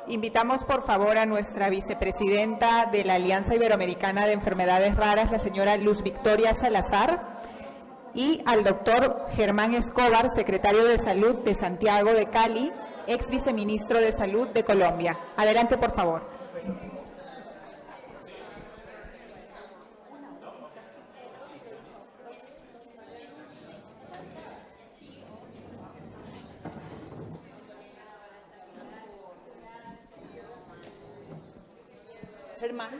Invitamos, por favor, a nuestra vicepresidenta de la Alianza Iberoamericana de Enfermedades Raras, la señora Luz Victoria Salazar, y al doctor Germán Escobar, secretario de Salud de Santiago de Cali, ex viceministro de Salud de Colombia. Adelante, por favor. Germán.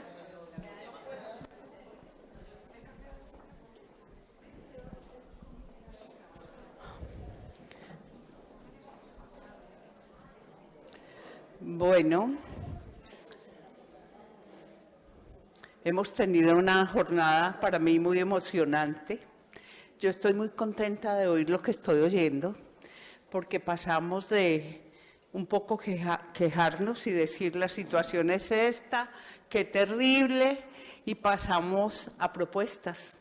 Bueno, hemos tenido una jornada para mí muy emocionante. Yo estoy muy contenta de oír lo que estoy oyendo, porque pasamos de un poco quejarnos y decir la situación es esta, qué terrible, y pasamos a propuestas,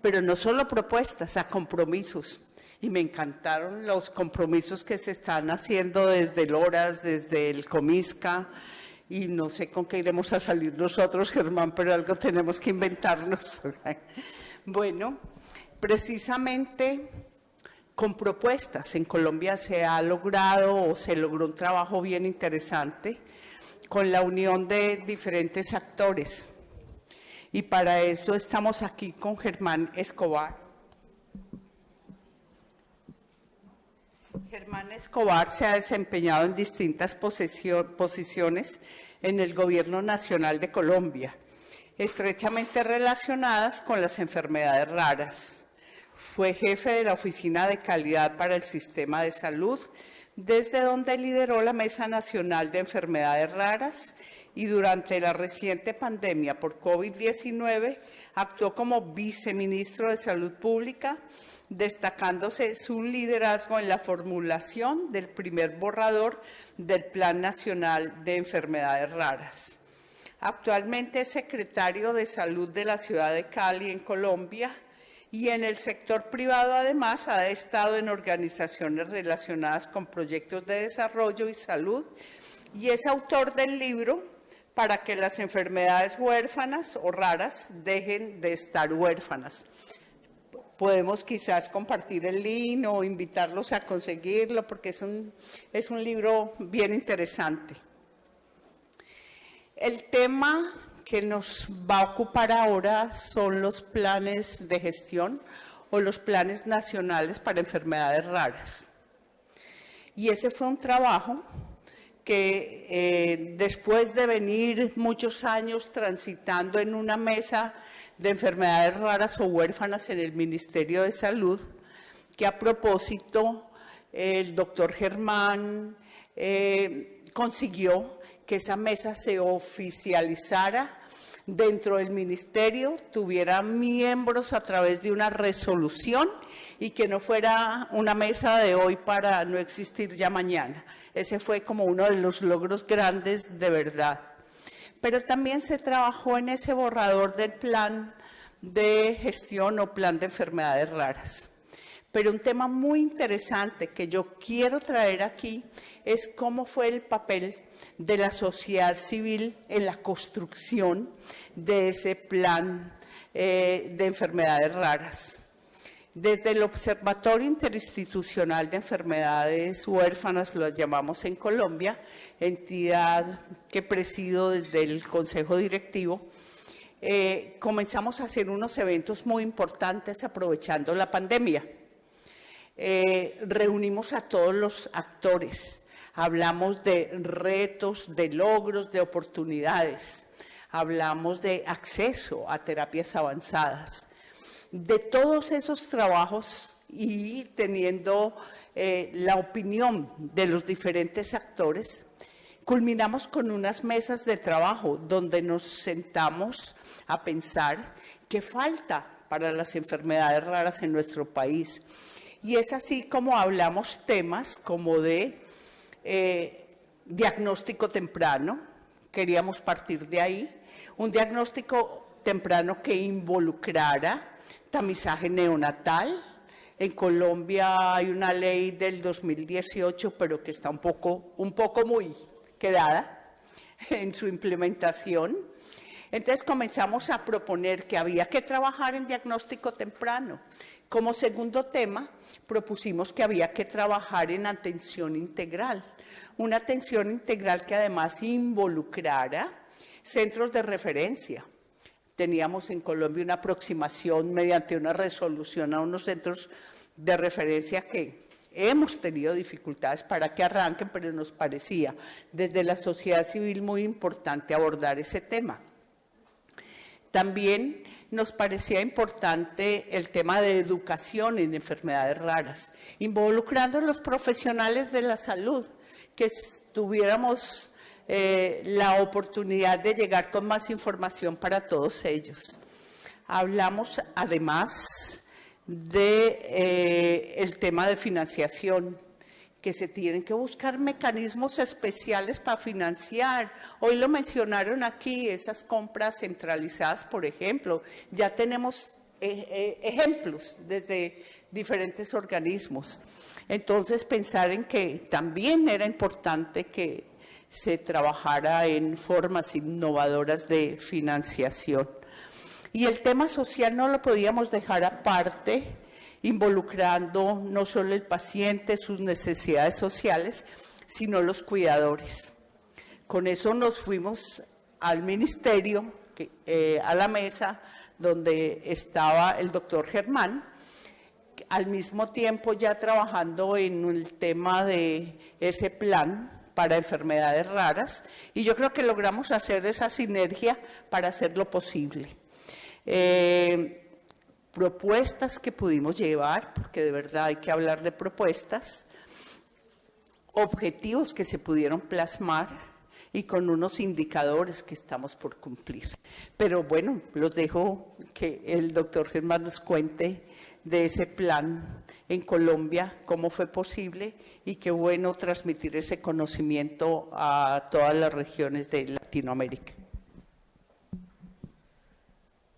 pero no solo propuestas, a compromisos. Y me encantaron los compromisos que se están haciendo desde el Horas, desde el Comisca, y no sé con qué iremos a salir nosotros, Germán, pero algo tenemos que inventarnos. Bueno, precisamente con propuestas. En Colombia se ha logrado o se logró un trabajo bien interesante con la unión de diferentes actores. Y para eso estamos aquí con Germán Escobar. Germán Escobar se ha desempeñado en distintas posiciones en el Gobierno Nacional de Colombia, estrechamente relacionadas con las enfermedades raras. Fue jefe de la Oficina de Calidad para el Sistema de Salud, desde donde lideró la Mesa Nacional de Enfermedades Raras, y durante la reciente pandemia por COVID-19 actuó como viceministro de Salud Pública, destacándose su liderazgo en la formulación del primer borrador del Plan Nacional de Enfermedades Raras. Actualmente es secretario de Salud de la ciudad de Cali, en Colombia, y en el sector privado además ha estado en organizaciones relacionadas con proyectos de desarrollo y salud, y es autor del libro Para que las enfermedades huérfanas o raras dejen de estar huérfanas. Podemos quizás compartir el link o invitarlos a conseguirlo, porque es un libro bien interesante. El tema que nos va a ocupar ahora son los planes de gestión o los planes nacionales para enfermedades raras. Y ese fue un trabajo que después de venir muchos años transitando en una mesa de enfermedades raras o huérfanas en el Ministerio de Salud, que a propósito el doctor Germán consiguió que esa mesa se oficializara dentro del ministerio, tuviera miembros a través de una resolución y que no fuera una mesa de hoy para no existir ya mañana. Ese fue como uno de los logros grandes de verdad. Pero también se trabajó en ese borrador del plan de gestión o plan de enfermedades raras. Pero un tema muy interesante que yo quiero traer aquí es cómo fue el papel de la sociedad civil en la construcción de ese plan de enfermedades raras. Desde el Observatorio Interinstitucional de Enfermedades Huérfanas, lo llamamos en Colombia, entidad que presido desde el Consejo Directivo, comenzamos a hacer unos eventos muy importantes aprovechando la pandemia. Reunimos a todos los actores, hablamos de retos, de logros, de oportunidades, hablamos de acceso a terapias avanzadas. De todos esos trabajos y teniendo la opinión de los diferentes actores, culminamos con unas mesas de trabajo donde nos sentamos a pensar qué falta para las enfermedades raras en nuestro país. Y es así como hablamos temas como de diagnóstico temprano, queríamos partir de ahí, un diagnóstico temprano que involucrara tamizaje neonatal. En Colombia hay una ley del 2018, pero que está un poco muy, quedada en su implementación. Entonces comenzamos a proponer que había que trabajar en diagnóstico temprano. Como segundo tema, propusimos que había que trabajar en atención integral. Una atención integral que además involucrara centros de referencia. Teníamos en Colombia una aproximación mediante una resolución a unos centros de referencia que hemos tenido dificultades para que arranquen, pero nos parecía desde la sociedad civil muy importante abordar ese tema. También nos parecía importante el tema de educación en enfermedades raras, involucrando a los profesionales de la salud, que tuviéramos la oportunidad de llegar con más información para todos ellos. Hablamos además del tema de financiación, que se tienen que buscar mecanismos especiales para financiar. Hoy lo mencionaron aquí, esas compras centralizadas, por ejemplo. Ya tenemos ejemplos desde diferentes organismos. Entonces, pensar en que también era importante que se trabajara en formas innovadoras de financiación. Y el tema social no lo podíamos dejar aparte, involucrando no solo el paciente, sus necesidades sociales, sino los cuidadores. Con eso nos fuimos al ministerio, a la mesa donde estaba el doctor Germán, al mismo tiempo ya trabajando en el tema de ese plan para enfermedades raras, y yo creo que logramos hacer esa sinergia para hacerlo posible. Propuestas que pudimos llevar, porque de verdad hay que hablar de propuestas, objetivos que se pudieron plasmar y con unos indicadores que estamos por cumplir. Pero bueno, los dejo que el doctor Germán nos cuente de ese plan en Colombia, cómo fue posible, y qué bueno transmitir ese conocimiento a todas las regiones de Latinoamérica.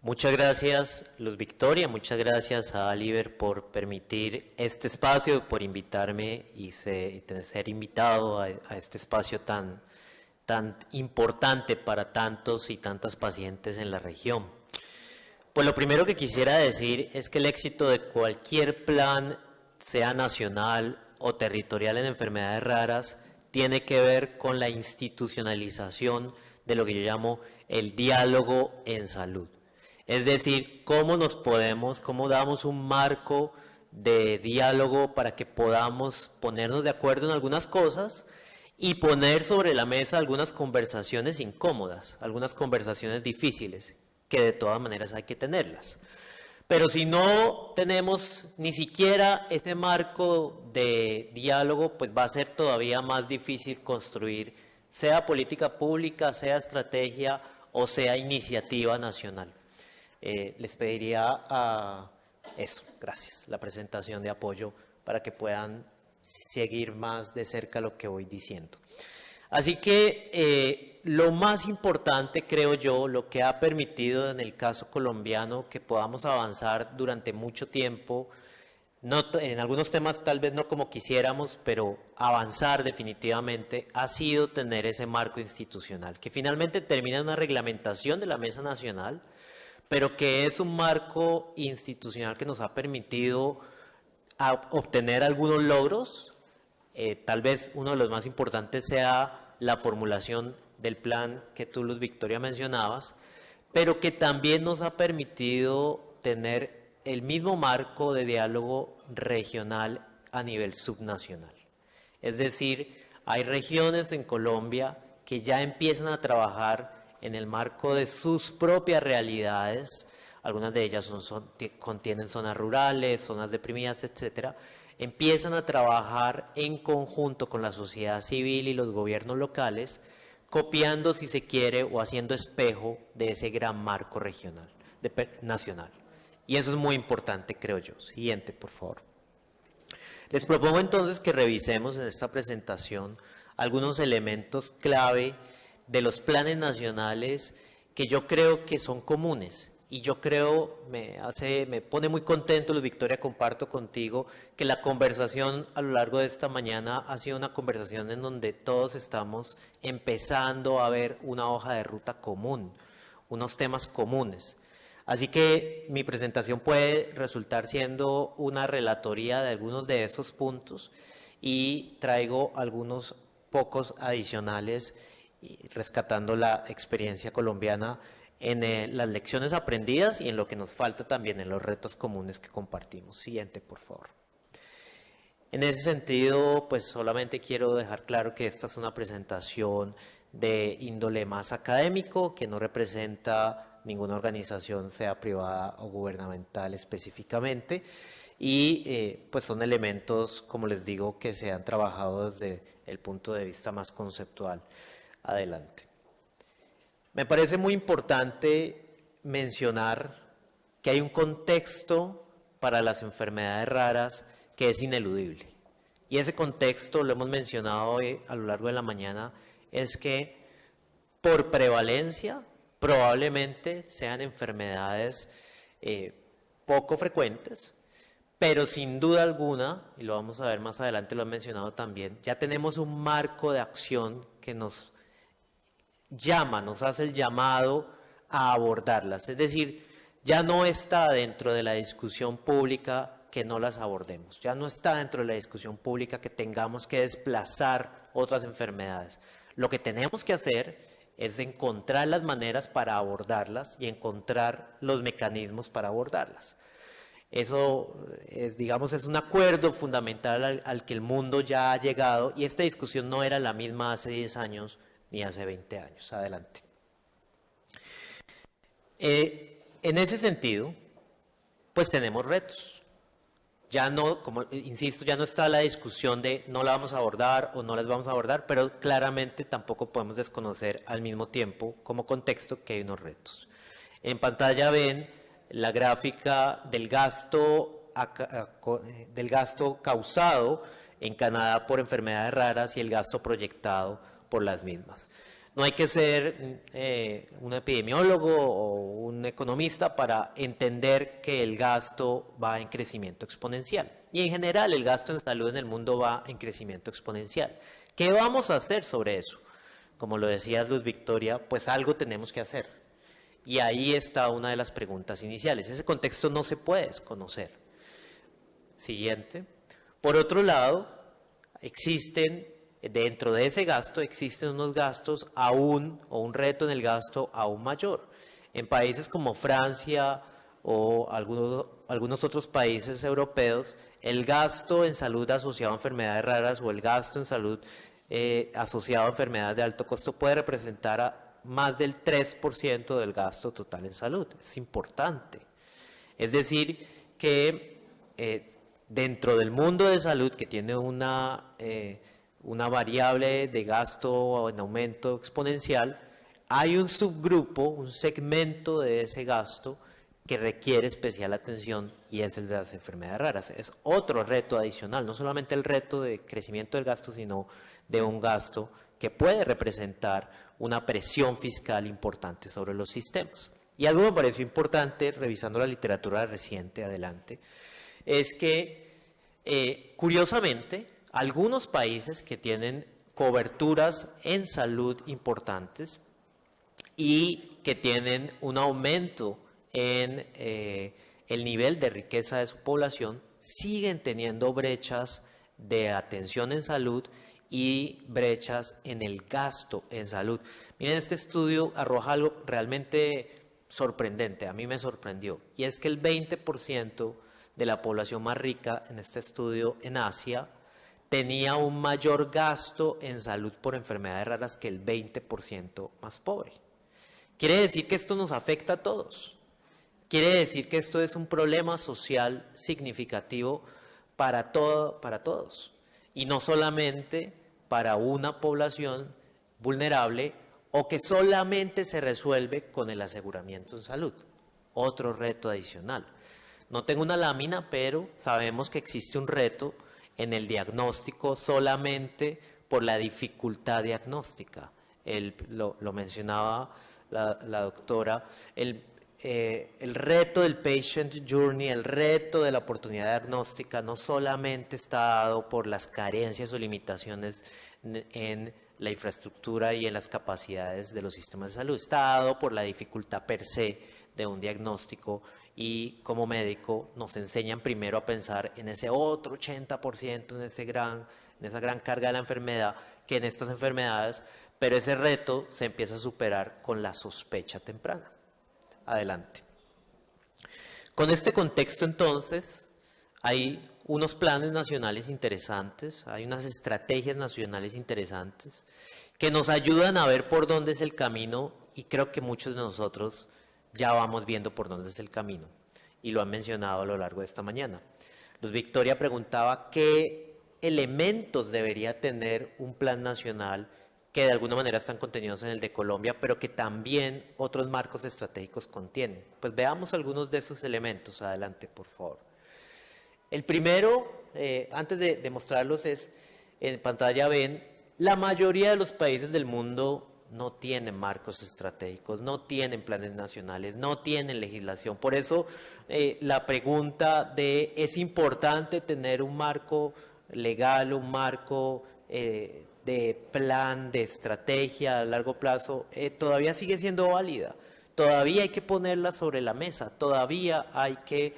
Muchas gracias, Luz Victoria, muchas gracias a Aliber por permitir este espacio, por invitarme y ser invitado a este espacio tan importante para tantos y tantas pacientes en la región. Pues lo primero que quisiera decir es que el éxito de cualquier plan, sea nacional o territorial en enfermedades raras, tiene que ver con la institucionalización de lo que yo llamo el diálogo en salud. Es decir, cómo damos un marco de diálogo para que podamos ponernos de acuerdo en algunas cosas y poner sobre la mesa algunas conversaciones incómodas, algunas conversaciones difíciles, que de todas maneras hay que tenerlas. Pero si no tenemos ni siquiera este marco de diálogo, pues va a ser todavía más difícil construir, sea política pública, sea estrategia o sea iniciativa nacional. Les pediría gracias, la presentación de apoyo para que puedan seguir más de cerca lo que voy diciendo. Así que lo más importante, creo yo, lo que ha permitido en el caso colombiano que podamos avanzar durante mucho tiempo, en algunos temas tal vez no como quisiéramos, pero avanzar definitivamente, ha sido tener ese marco institucional, que finalmente termina en una reglamentación de la Mesa Nacional, pero que es un marco institucional que nos ha permitido obtener algunos logros. Tal vez uno de los más importantes sea la formulación del plan que tú, Luz Victoria, mencionabas, pero que también nos ha permitido tener el mismo marco de diálogo regional a nivel subnacional. Es decir, hay regiones en Colombia que ya empiezan a trabajar en el marco de sus propias realidades, algunas de ellas contienen zonas rurales, zonas deprimidas, etcétera, empiezan a trabajar en conjunto con la sociedad civil y los gobiernos locales, copiando, si se quiere, o haciendo espejo de ese gran marco regional, nacional. Y eso es muy importante, creo yo. Siguiente, por favor. Les propongo entonces que revisemos en esta presentación algunos elementos clave de los planes nacionales que yo creo que son comunes y yo creo, me pone muy contento, Luz Victoria, comparto contigo, que la conversación a lo largo de esta mañana ha sido una conversación en donde todos estamos empezando a ver una hoja de ruta común, unos temas comunes. Así que mi presentación puede resultar siendo una relatoría de algunos de esos puntos y traigo algunos pocos adicionales rescatando la experiencia colombiana en las lecciones aprendidas y en lo que nos falta también en los retos comunes que compartimos. Siguiente, por favor. En ese sentido, pues solamente quiero dejar claro que esta es una presentación de índole más académico, que no representa ninguna organización, sea privada o gubernamental específicamente, y pues son elementos, como les digo, que se han trabajado desde el punto de vista más conceptual. Adelante. Me parece muy importante mencionar que hay un contexto para las enfermedades raras que es ineludible. Y ese contexto, lo hemos mencionado hoy a lo largo de la mañana, es que por prevalencia probablemente sean enfermedades poco frecuentes, pero sin duda alguna, y lo vamos a ver más adelante, lo han mencionado también, ya tenemos un marco de acción que nos hace el llamado a abordarlas. Es decir, ya no está dentro de la discusión pública que no las abordemos. Ya no está dentro de la discusión pública que tengamos que desplazar otras enfermedades. Lo que tenemos que hacer es encontrar las maneras para abordarlas y encontrar los mecanismos para abordarlas. Eso es, digamos, es un acuerdo fundamental al que el mundo ya ha llegado, y esta discusión no era la misma hace 10 años ni hace 20 años. Adelante. En ese sentido, pues tenemos retos. Ya no, como insisto, ya no está la discusión de no la vamos a abordar o no las vamos a abordar, pero claramente tampoco podemos desconocer al mismo tiempo, como contexto, que hay unos retos. En pantalla ven la gráfica del gasto causado en Canadá por enfermedades raras y el gasto proyectado por las mismas. No hay que ser un epidemiólogo o un economista para entender que el gasto va en crecimiento exponencial. Y en general el gasto en salud en el mundo va en crecimiento exponencial. ¿Qué vamos a hacer sobre eso? Como lo decía Luz Victoria, pues algo tenemos que hacer. Y ahí está una de las preguntas iniciales. Ese contexto no se puede desconocer. Siguiente. Por otro lado, dentro de ese gasto existen unos gastos o un reto en el gasto aún mayor. En países como Francia o algunos otros países europeos, el gasto en salud asociado a enfermedades raras o el gasto en salud asociado a enfermedades de alto costo puede representar más del 3% del gasto total en salud. Es importante. Es decir, que dentro del mundo de salud, que tiene una variable de gasto en aumento exponencial, hay un subgrupo, un segmento de ese gasto que requiere especial atención, y es el de las enfermedades raras. Es otro reto adicional, no solamente el reto de crecimiento del gasto, sino de un gasto que puede representar una presión fiscal importante sobre los sistemas. Y algo me pareció importante, revisando la literatura reciente, adelante, es que, curiosamente, algunos países que tienen coberturas en salud importantes y que tienen un aumento en el nivel de riqueza de su población, siguen teniendo brechas de atención en salud y brechas en el gasto en salud. Miren, este estudio arroja algo realmente sorprendente, a mí me sorprendió, y es que el 20% de la población más rica en este estudio en Asia tenía un mayor gasto en salud por enfermedades raras que el 20% más pobre. Quiere decir que esto nos afecta a todos. Quiere decir que esto es un problema social significativo para todos. Y no solamente para una población vulnerable o que solamente se resuelve con el aseguramiento en salud. Otro reto adicional. No tengo una lámina, pero sabemos que existe un reto en el diagnóstico solamente por la dificultad diagnóstica. Lo mencionaba la doctora, el reto del patient journey, el reto de la oportunidad diagnóstica, no solamente está dado por las carencias o limitaciones en la infraestructura y en las capacidades de los sistemas de salud, está dado por la dificultad per se de un diagnóstico, y como médico nos enseñan primero a pensar en ese otro 80%, en esa gran carga de la enfermedad, que en estas enfermedades, pero ese reto se empieza a superar con la sospecha temprana. Adelante. Con este contexto, entonces, hay unos planes nacionales interesantes, hay unas estrategias nacionales interesantes que nos ayudan a ver por dónde es el camino, y creo que muchos de nosotros ya vamos viendo por dónde es el camino, y lo han mencionado a lo largo de esta mañana. Luz Victoria preguntaba qué elementos debería tener un plan nacional que de alguna manera están contenidos en el de Colombia, pero que también otros marcos estratégicos contienen. Pues veamos algunos de esos elementos. Adelante, por favor. El primero, antes de mostrarlos, es, en pantalla ven, la mayoría de los países del mundo no tienen marcos estratégicos, no tienen planes nacionales, no tienen legislación. Por eso la pregunta de, ¿es importante tener un marco legal, un marco de plan, de estrategia a largo plazo, todavía sigue siendo válida? Todavía hay que ponerla sobre la mesa, todavía hay que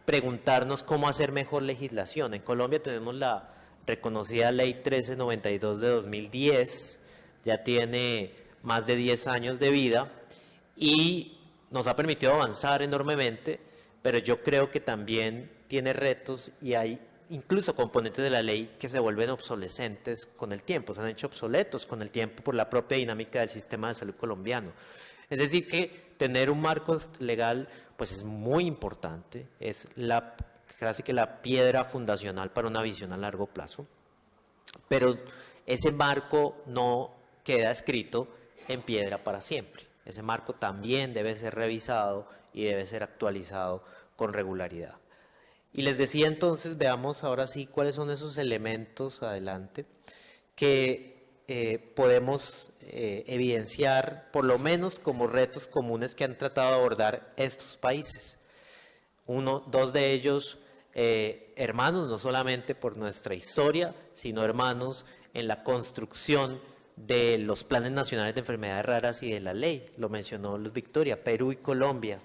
preguntarnos cómo hacer mejor legislación. En Colombia tenemos la reconocida Ley 1392 de 2010, ya tiene más de 10 años de vida y nos ha permitido avanzar enormemente, pero yo creo que también tiene retos y hay incluso componentes de la ley que se vuelven obsolescentes con el tiempo, se han hecho obsoletos con el tiempo por la propia dinámica del sistema de salud colombiano. Es decir, que tener un marco legal pues es muy importante, es casi que la piedra fundacional para una visión a largo plazo, pero ese marco no queda escrito en piedra para siempre. Ese marco también debe ser revisado y debe ser actualizado con regularidad. Y les decía entonces, veamos ahora sí cuáles son esos elementos, adelante, que podemos evidenciar por lo menos como retos comunes que han tratado de abordar estos países. Dos de ellos hermanos, no solamente por nuestra historia, sino hermanos en la construcción de los planes nacionales de enfermedades raras y de la ley. Lo mencionó Luz Victoria, Perú y Colombia.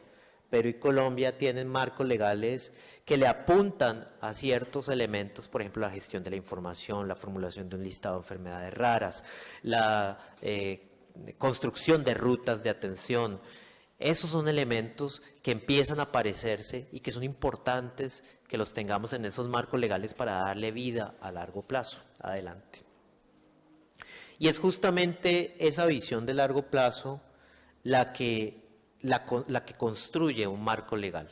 Perú y Colombia tienen marcos legales que le apuntan a ciertos elementos, por ejemplo, la gestión de la información, la formulación de un listado de enfermedades raras, la construcción de rutas de atención. Esos son elementos que empiezan a aparecerse y que son importantes que los tengamos en esos marcos legales para darle vida a largo plazo. Adelante. Y es justamente esa visión de largo plazo la que construye un marco legal.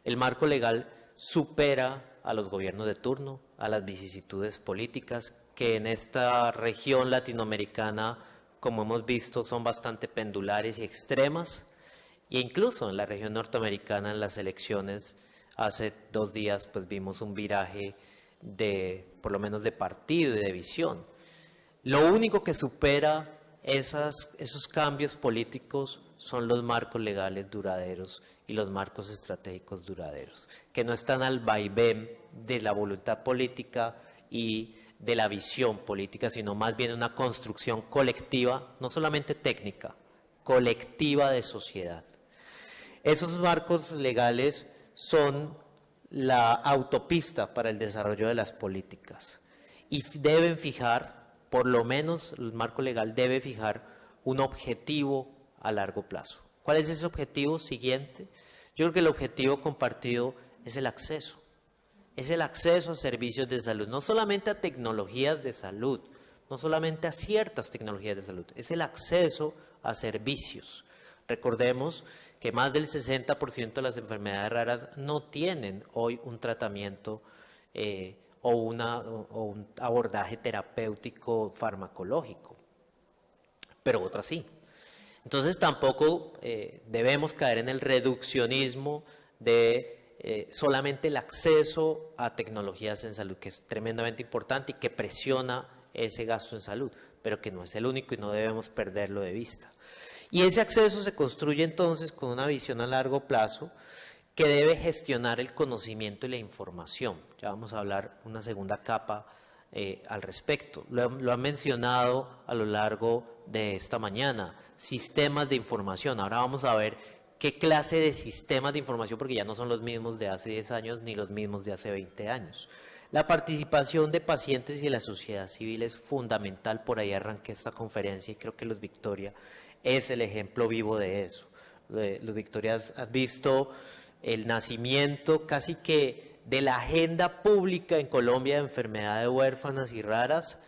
El marco legal supera a los gobiernos de turno, a las vicisitudes políticas, que en esta región latinoamericana, como hemos visto, son bastante pendulares y extremas, e incluso en la región norteamericana, en las elecciones, hace 2 días, pues vimos un viraje por lo menos de partido y de visión. Lo único que supera esos cambios políticos son los marcos legales duraderos y los marcos estratégicos duraderos, que no están al vaivén de la voluntad política y de la visión política, sino más bien una construcción colectiva, no solamente técnica, colectiva de sociedad. Esos marcos legales son la autopista para el desarrollo de las políticas y deben fijar, por lo menos el marco legal debe fijar un objetivo a largo plazo. ¿Cuál es ese objetivo siguiente? Yo creo que el objetivo compartido es el acceso. Es el acceso a servicios de salud, no solamente a tecnologías de salud, no solamente a ciertas tecnologías de salud, es el acceso a servicios. Recordemos que más del 60% de las enfermedades raras no tienen hoy un tratamiento o un abordaje terapéutico farmacológico, pero otras sí. Entonces tampoco debemos caer en el reduccionismo de solamente el acceso a tecnologías en salud, que es tremendamente importante y que presiona ese gasto en salud, pero que no es el único y no debemos perderlo de vista. Y ese acceso se construye entonces con una visión a largo plazo que debe gestionar el conocimiento y la información. Ya vamos a hablar una segunda capa al respecto. Lo han mencionado a lo largo de esta mañana, sistemas de información. Ahora vamos a ver qué clase de sistemas de información, porque ya no son los mismos de hace 10 años ni los mismos de hace 20 años. La participación de pacientes y de la sociedad civil es fundamental. Por ahí arranqué esta conferencia y creo que Luz Victoria es el ejemplo vivo de eso. Luz Victoria, has visto el nacimiento casi que de la agenda pública en Colombia de enfermedades huérfanas y raras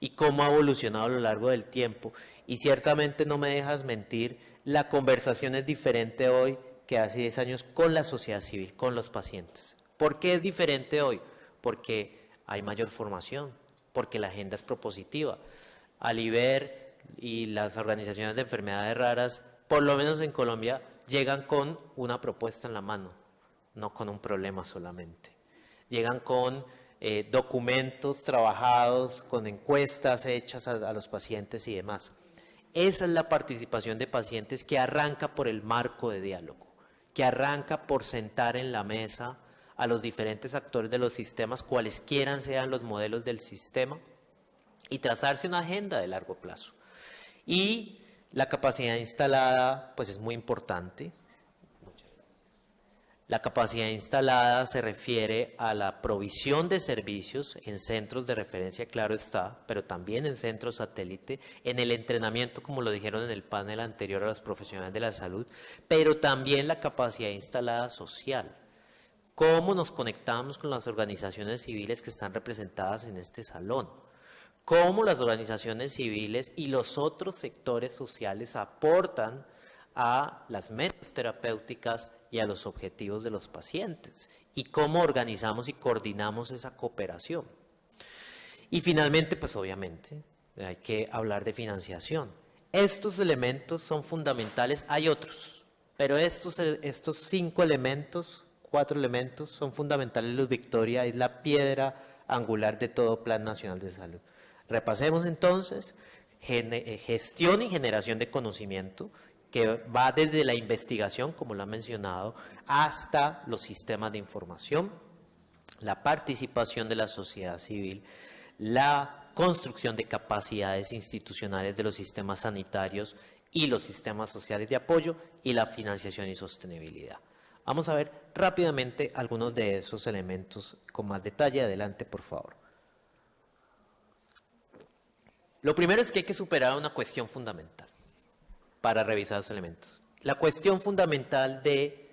y cómo ha evolucionado a lo largo del tiempo. Y ciertamente no me dejas mentir, la conversación es diferente hoy que hace 10 años con la sociedad civil, con los pacientes. ¿Por qué es diferente hoy? Porque hay mayor formación, porque la agenda es propositiva. Aliber y las organizaciones de enfermedades raras, por lo menos en Colombia, llegan con una propuesta en la mano, no con un problema solamente. Llegan con documentos trabajados, con encuestas hechas a los pacientes y demás. Esa es la participación de pacientes que arranca por el marco de diálogo, que arranca por sentar en la mesa a los diferentes actores de los sistemas, cualesquiera sean los modelos del sistema, y trazarse una agenda de largo plazo. Y la capacidad instalada, pues es muy importante. La capacidad instalada se refiere a la provisión de servicios en centros de referencia, claro está, pero también en centros satélite, en el entrenamiento, como lo dijeron en el panel anterior, a los profesionales de la salud, pero también la capacidad instalada social. ¿Cómo nos conectamos con las organizaciones civiles que están representadas en este salón? ¿Cómo las organizaciones civiles y los otros sectores sociales aportan a las metas terapéuticas y a los objetivos de los pacientes? ¿Y cómo organizamos y coordinamos esa cooperación? Y finalmente, pues obviamente, hay que hablar de financiación. Estos elementos son fundamentales, hay otros, pero estos 5 elementos, 4 elementos son fundamentales. Luz Victoria es la piedra angular de todo Plan Nacional de Salud. Repasemos entonces, gestión y generación de conocimiento, que va desde la investigación, como lo ha mencionado, hasta los sistemas de información, la participación de la sociedad civil, la construcción de capacidades institucionales de los sistemas sanitarios y los sistemas sociales de apoyo, y la financiación y sostenibilidad. Vamos a ver rápidamente algunos de esos elementos con más detalle. Adelante, por favor. Lo primero es que hay que superar una cuestión fundamental para revisar los elementos. La cuestión fundamental de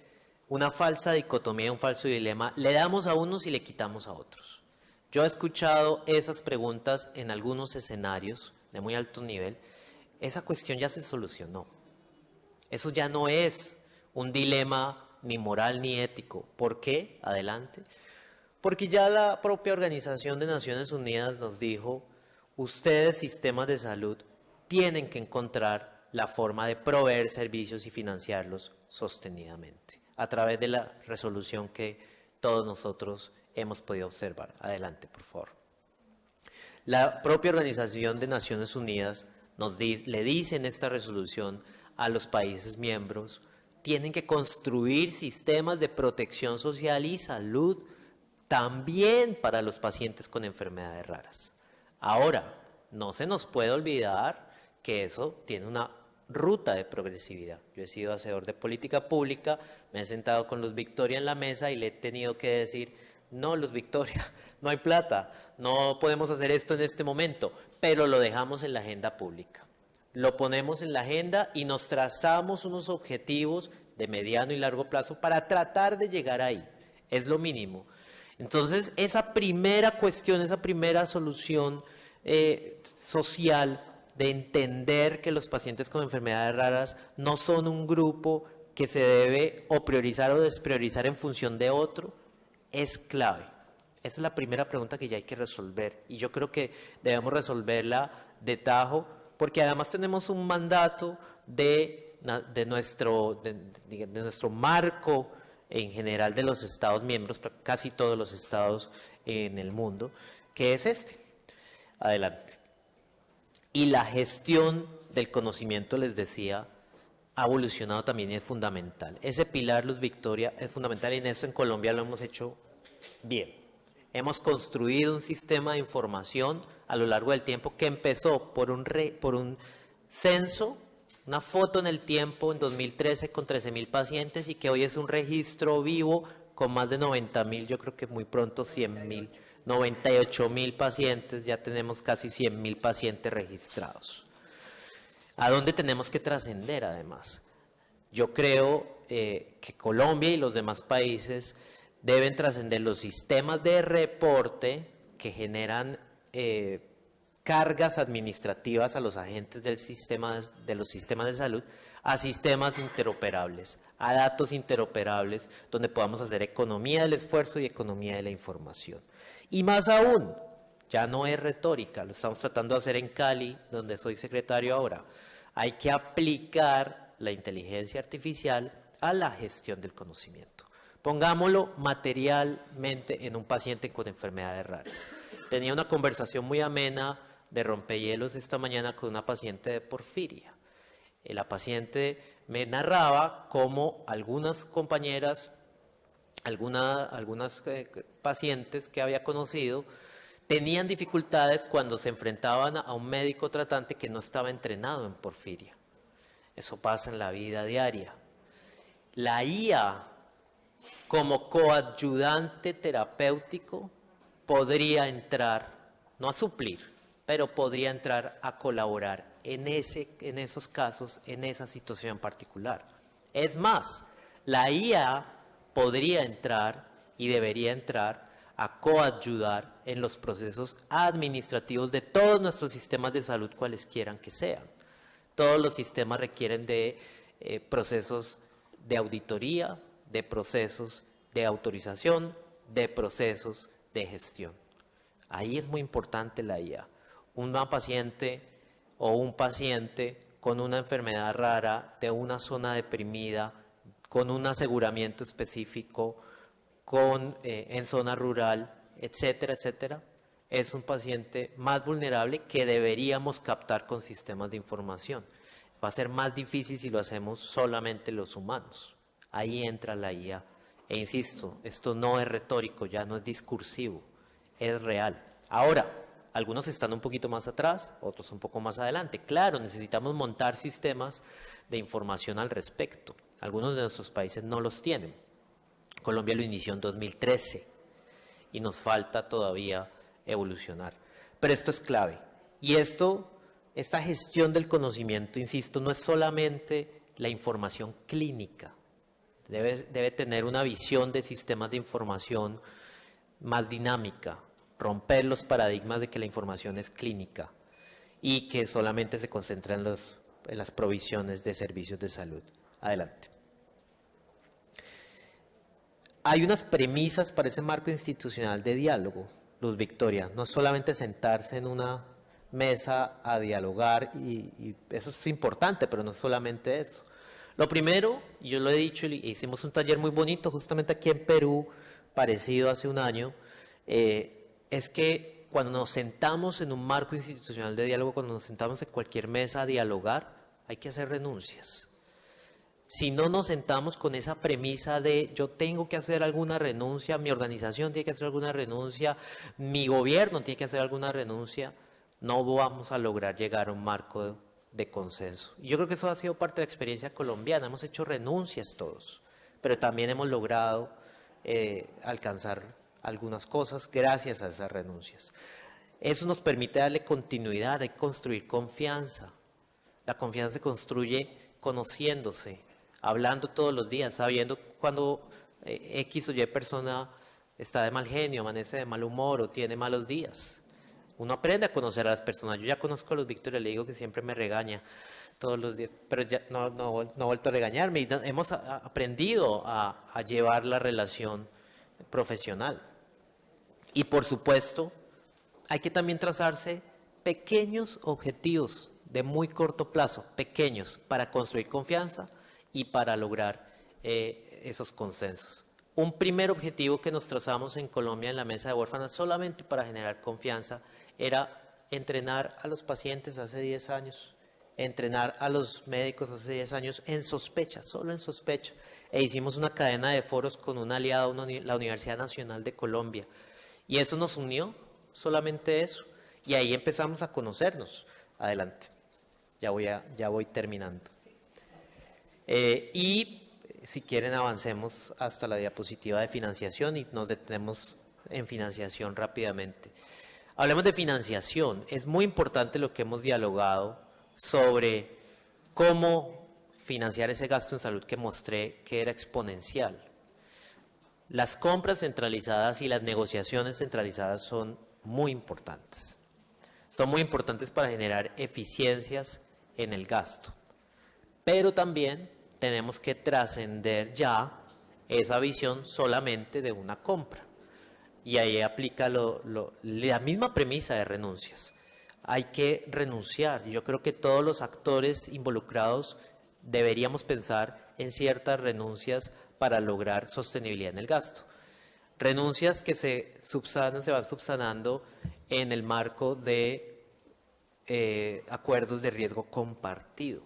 una falsa dicotomía, un falso dilema, le damos a unos y le quitamos a otros. Yo he escuchado esas preguntas en algunos escenarios de muy alto nivel. Esa cuestión ya se solucionó. Eso ya no es un dilema ni moral ni ético. ¿Por qué? Adelante. Porque ya la propia Organización de Naciones Unidas nos dijo: ustedes, sistemas de salud, tienen que encontrar la forma de proveer servicios y financiarlos sostenidamente, a través de la resolución que todos nosotros hemos podido observar. Adelante, por favor. La propia Organización de Naciones Unidas le dice en esta resolución a los países miembros: tienen que construir sistemas de protección social y salud también para los pacientes con enfermedades raras. Ahora, no se nos puede olvidar que eso tiene una ruta de progresividad. Yo he sido hacedor de política pública, me he sentado con Luz Victoria en la mesa y le he tenido que decir: no, Luz Victoria, no hay plata, no podemos hacer esto en este momento, pero lo dejamos en la agenda pública. Lo ponemos en la agenda y nos trazamos unos objetivos de mediano y largo plazo para tratar de llegar ahí. Es lo mínimo. Entonces, esa primera cuestión, esa primera solución social de entender que los pacientes con enfermedades raras no son un grupo que se debe o priorizar o despriorizar en función de otro, es clave. Esa es la primera pregunta que ya hay que resolver, y yo creo que debemos resolverla de tajo, porque además tenemos un mandato de nuestro marco en general de los Estados miembros, casi todos los estados en el mundo, que es este. Adelante. Y la gestión del conocimiento, les decía, ha evolucionado también y es fundamental. Ese pilar, Luz Victoria, es fundamental y en eso en Colombia lo hemos hecho bien. Hemos construido un sistema de información a lo largo del tiempo que empezó por un censo, una foto en el tiempo en 2013 con 13.000 pacientes y que hoy es un registro vivo con más de 90.000, yo creo que muy pronto 100.000, 98.000 pacientes, ya tenemos casi 100.000 pacientes registrados. ¿A dónde tenemos que trascender además? Yo creo que Colombia y los demás países deben trascender los sistemas de reporte que generan cargas administrativas a los agentes de los sistemas de salud, a sistemas interoperables, a datos interoperables, donde podamos hacer economía del esfuerzo y economía de la información. Y más aún, ya no es retórica, lo estamos tratando de hacer en Cali, donde soy secretario ahora. Hay que aplicar la inteligencia artificial a la gestión del conocimiento. Pongámoslo materialmente en un paciente con enfermedades raras. Tenía una conversación muy amena de rompehielos esta mañana con una paciente de porfiria. La paciente me narraba cómo algunas compañeras, algunas pacientes que había conocido, tenían dificultades cuando se enfrentaban a un médico tratante que no estaba entrenado en porfiria. Eso pasa en la vida diaria. La IA, como coadyuvante terapéutico, podría entrar, no a suplir, pero podría entrar a colaborar en esos casos, en esa situación en particular. Es más, la IA podría entrar y debería entrar a coadyudar en los procesos administrativos de todos nuestros sistemas de salud, cuales quieran que sean. Todos los sistemas requieren de procesos de auditoría, de procesos de autorización, de procesos de gestión. Ahí es muy importante la IA. Una paciente o un paciente con una enfermedad rara, de una zona deprimida, con un aseguramiento específico, en zona rural, etcétera, etcétera, es un paciente más vulnerable que deberíamos captar con sistemas de información. Va a ser más difícil si lo hacemos solamente los humanos. Ahí entra la IA. E insisto, esto no es retórico, ya no es discursivo, es real. Ahora, algunos están un poquito más atrás, otros un poco más adelante. Claro, necesitamos montar sistemas de información al respecto. Algunos de nuestros países no los tienen. Colombia lo inició en 2013 y nos falta todavía evolucionar. Pero esto es clave. Y esta gestión del conocimiento, insisto, no es solamente la información clínica. Debe tener una visión de sistemas de información más dinámica, romper los paradigmas de que la información es clínica y que solamente se concentra en las provisiones de servicios de salud. Adelante. Hay unas premisas para ese marco institucional de diálogo, Luz Victoria. No es solamente sentarse en una mesa a dialogar, y eso es importante, pero no es solamente eso. Lo primero, yo lo he dicho, hicimos un taller muy bonito justamente aquí en Perú, parecido hace un año, es que cuando nos sentamos en un marco institucional de diálogo, cuando nos sentamos en cualquier mesa a dialogar, hay que hacer renuncias. Si no nos sentamos con esa premisa de yo tengo que hacer alguna renuncia, mi organización tiene que hacer alguna renuncia, mi gobierno tiene que hacer alguna renuncia, no vamos a lograr llegar a un marco de consenso. Yo creo que eso ha sido parte de la experiencia colombiana, hemos hecho renuncias todos, pero también hemos logrado alcanzar algunas cosas gracias a esas renuncias. Eso nos permite darle continuidad, hay que construir confianza. La confianza se construye conociéndose, hablando todos los días, sabiendo cuando X o Y persona está de mal genio, amanece de mal humor o tiene malos días. Uno aprende a conocer a las personas. Yo ya conozco a Luz Victoria, le digo que siempre me regaña todos los días, pero ya no ha vuelto a regañarme. Y hemos aprendido a llevar la relación profesional. Y por supuesto, hay que también trazarse pequeños objetivos de muy corto plazo, pequeños, para construir confianza y para lograr esos consensos. Un primer objetivo que nos trazamos en Colombia en la mesa de huérfanas, solamente para generar confianza, era entrenar a los pacientes hace 10 años entrenar a los médicos hace 10 años en sospecha, solo en sospecha. E hicimos una cadena de foros con un aliado, la Universidad Nacional de Colombia. Y eso nos unió, solamente eso. Y ahí empezamos a conocernos. Adelante, ya voy terminando. Y si quieren avancemos hasta la diapositiva de financiación y nos detenemos en financiación rápidamente. Hablemos de financiación. Es muy importante lo que hemos dialogado sobre cómo financiar ese gasto en salud que mostré que era exponencial. Las compras centralizadas y las negociaciones centralizadas son muy importantes. Son muy importantes para generar eficiencias en el gasto. Pero también tenemos que trascender ya esa visión solamente de una compra. Y ahí aplica la misma premisa de renuncias. Hay que renunciar. Yo creo que todos los actores involucrados deberíamos pensar en ciertas renuncias para lograr sostenibilidad en el gasto. Renuncias que se van subsanando en el marco de acuerdos de riesgo compartido.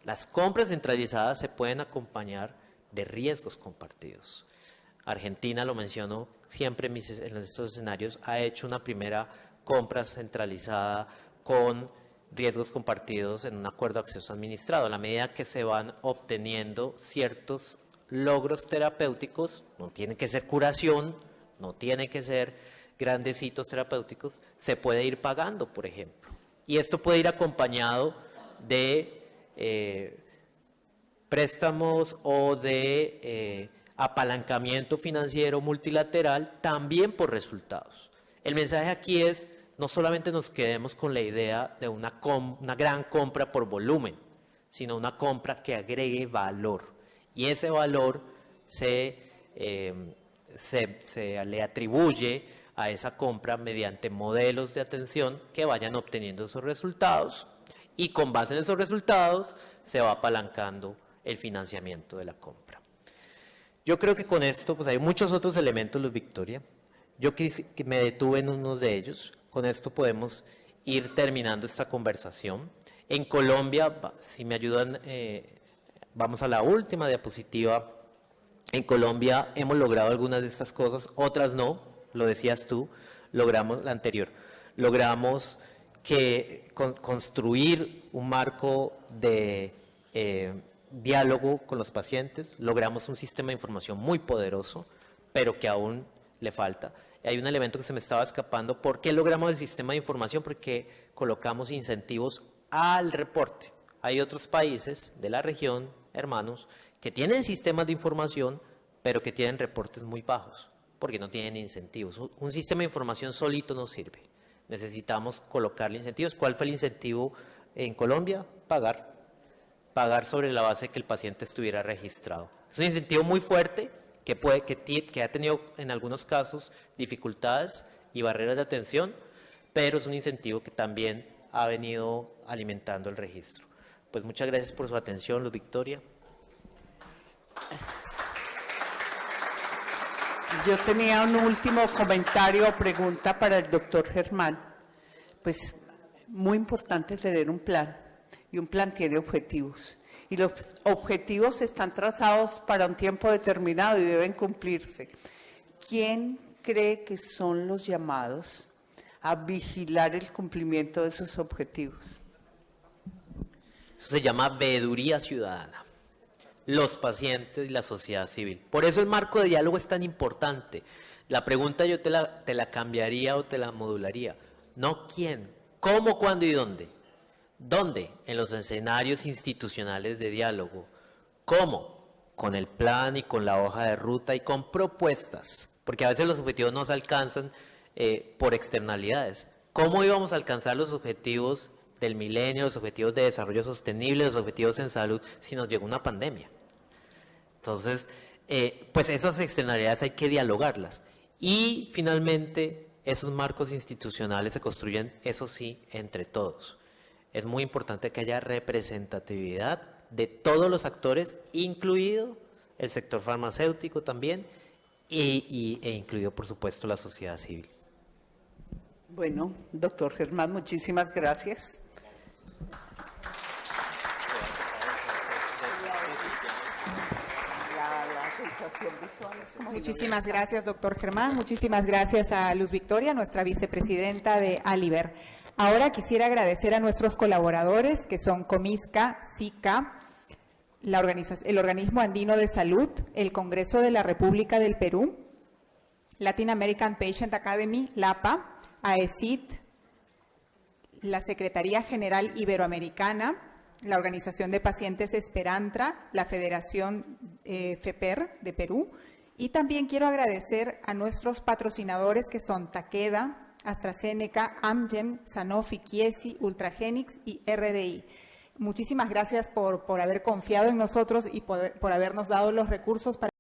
Las compras centralizadas se pueden acompañar de riesgos compartidos. Argentina, lo menciono siempre en estos escenarios, ha hecho una primera compra centralizada con riesgos compartidos en un acuerdo de acceso administrado. A la medida que se van obteniendo ciertos logros terapéuticos, no tiene que ser curación, no tiene que ser grandes hitos terapéuticos, se puede ir pagando, por ejemplo. Y esto puede ir acompañado de préstamos o de apalancamiento financiero multilateral, también por resultados. El mensaje aquí es, no solamente nos quedemos con la idea de una gran compra por volumen, sino una compra que agregue valor. Y ese valor se le atribuye a esa compra mediante modelos de atención que vayan obteniendo esos resultados y con base en esos resultados se va apalancando el financiamiento de la compra. Yo creo que con esto pues hay muchos otros elementos, Luz Victoria. Yo que me detuve en uno de ellos. Con esto podemos ir terminando esta conversación. En Colombia, si me ayudan, vamos a la última diapositiva. En Colombia hemos logrado algunas de estas cosas, otras no, lo decías tú, logramos la anterior. Logramos construir un marco de diálogo con los pacientes, logramos un sistema de información muy poderoso, pero que aún le falta. Hay un elemento que se me estaba escapando. ¿Por qué logramos el sistema de información? Porque colocamos incentivos al reporte. Hay otros países de la región, hermanos, que tienen sistemas de información, pero que tienen reportes muy bajos, porque no tienen incentivos. Un sistema de información solito no sirve. Necesitamos colocarle incentivos. ¿Cuál fue el incentivo en Colombia? Pagar sobre la base de que el paciente estuviera registrado. Es un incentivo muy fuerte que ha tenido en algunos casos dificultades y barreras de atención, pero es un incentivo que también ha venido alimentando el registro. Pues muchas gracias por su atención, Luz Victoria. Yo tenía un último comentario o pregunta para el doctor Germán. Pues muy importante tener un plan, y un plan tiene objetivos. Y los objetivos están trazados para un tiempo determinado y deben cumplirse. ¿Quién cree que son los llamados a vigilar el cumplimiento de esos objetivos? Eso se llama veeduría ciudadana. Los pacientes y la sociedad civil. Por eso el marco de diálogo es tan importante. La pregunta yo te la cambiaría o te la modularía. No quién, cómo, cuándo y dónde. ¿Dónde? En los escenarios institucionales de diálogo. ¿Cómo? Con el plan y con la hoja de ruta y con propuestas. Porque a veces los objetivos no se alcanzan por externalidades. ¿Cómo íbamos a alcanzar los objetivos del milenio, los objetivos de desarrollo sostenible, los objetivos en salud, si nos llegó una pandemia? Entonces, pues esas externalidades hay que dialogarlas. Y finalmente, esos marcos institucionales se construyen, eso sí, entre todos. Es muy importante que haya representatividad de todos los actores, incluido el sector farmacéutico también, e incluido, por supuesto, la sociedad civil. Bueno, doctor Germán, muchísimas gracias. Organización visual. Muchísimas gracias, doctor Germán. Muchísimas gracias a Luz Victoria, nuestra vicepresidenta de Aliber. Ahora quisiera agradecer a nuestros colaboradores, que son Comisca, SICA, el Organismo Andino de Salud, el Congreso de la República del Perú, Latin American Patient Academy, LAPA, AECIT, la Secretaría General Iberoamericana, la Organización de Pacientes Esperantra, la Federación FEPER de Perú, y también quiero agradecer a nuestros patrocinadores que son Takeda, AstraZeneca, Amgen, Sanofi, Chiesi, Ultragenyx y RDI. Muchísimas gracias por haber confiado en nosotros y por habernos dado los recursos para